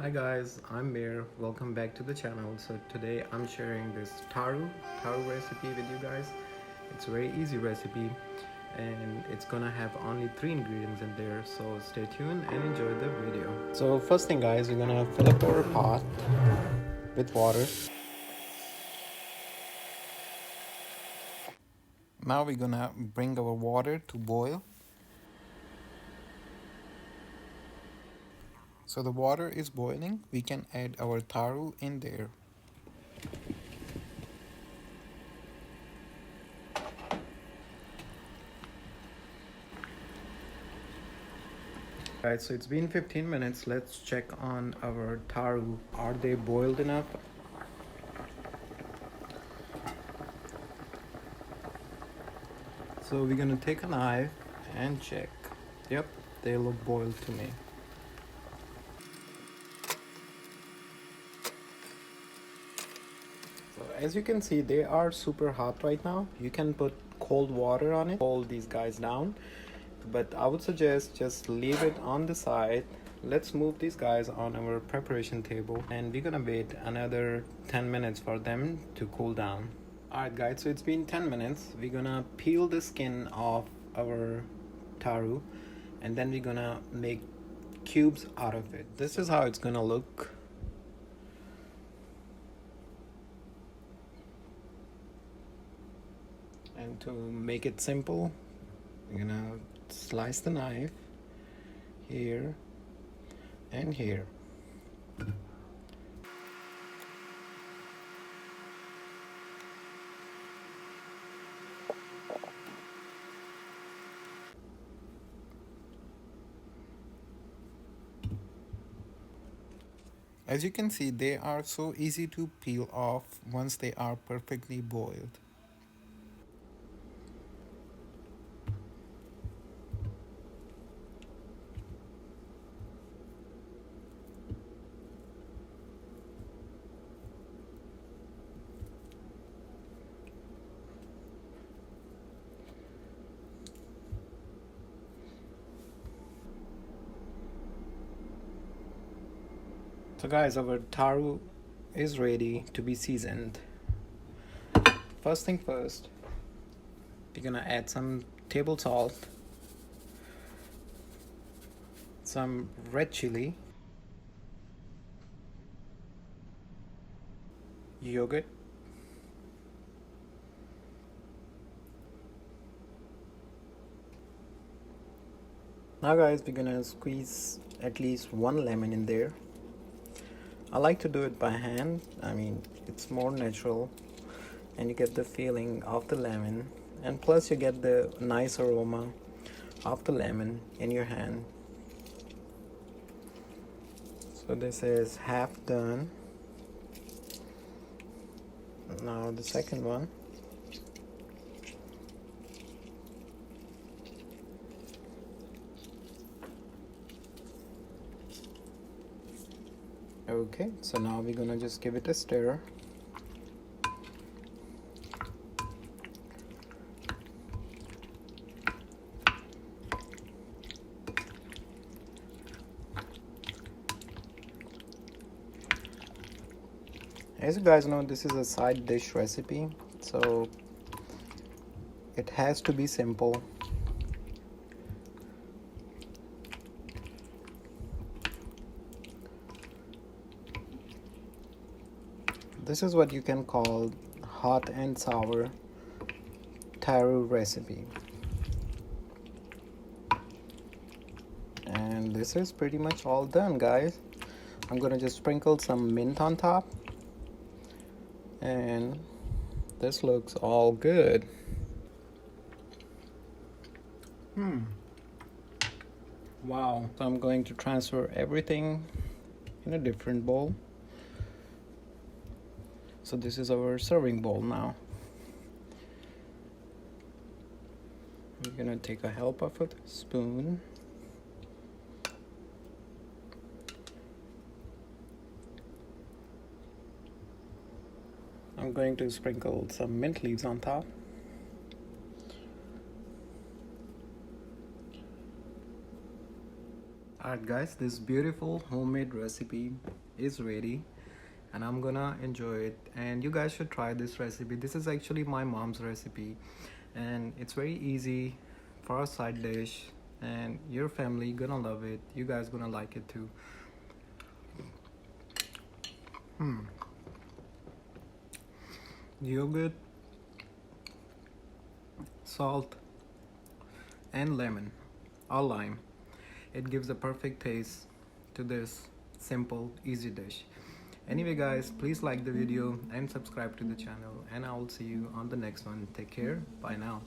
Hi guys, I'm Mair. Welcome back to the channel. So today I'm sharing this Taro recipe with you guys. It's a very easy recipe and it's gonna have only 3 ingredients in there. So stay tuned and enjoy the video. So first thing guys, we're gonna fill up our pot with water. Now we're gonna bring our water to boil. So the water is boiling, we can add our taro in there. Right, so it's been 15 minutes. Let's check on our taro. Are they boiled enough? So we're gonna take a knife and check. Yep, they look boiled to me. So as you can see, they are super hot right now. You can put cold water on it, hold these guys down, but I would suggest just leave it on the side. Let's move these guys on our preparation table and we're gonna wait another 10 minutes for them to cool down. Alright guys, so it's been 10 minutes. We're gonna peel the skin off our taro and then we're gonna make cubes out of it. This is how it's gonna look. And to make it simple, we're gonna slice the knife here and here. As you can see, they are so easy to peel off once they are perfectly boiled. So guys, our taro is ready to be seasoned. First thing first, we're gonna add some table salt, some red chili, yogurt, now guys, we're gonna squeeze at least 1 lemon in there. I like to do it by hand. I mean, it's more natural and you get the feeling of the lemon, and plus you get the nice aroma of the lemon in your hand. So this is half done. Now the second one. Okay, so now we're gonna just give it a stir. As you guys know, this is a side dish recipe, so it has to be simple. This is what you can call hot and sour taro recipe. And this is pretty much all done, guys. I'm gonna just sprinkle some mint on top. And this looks all good. Wow. So I'm going to transfer everything in a different bowl. So this is our serving bowl now. I'm gonna take a help of a spoon. I'm going to sprinkle some mint leaves on top. Alright guys, this beautiful homemade recipe is ready and I'm gonna enjoy it, and you guys should try this recipe. This is actually my mom's recipe and it's very easy for a side dish, and your family gonna love it. You guys gonna like it too. Yogurt, salt and lemon or lime, it gives a perfect taste to this simple easy dish. Anyway guys, please like the video and subscribe to the channel, and I will see you on the next one. Take care, bye now.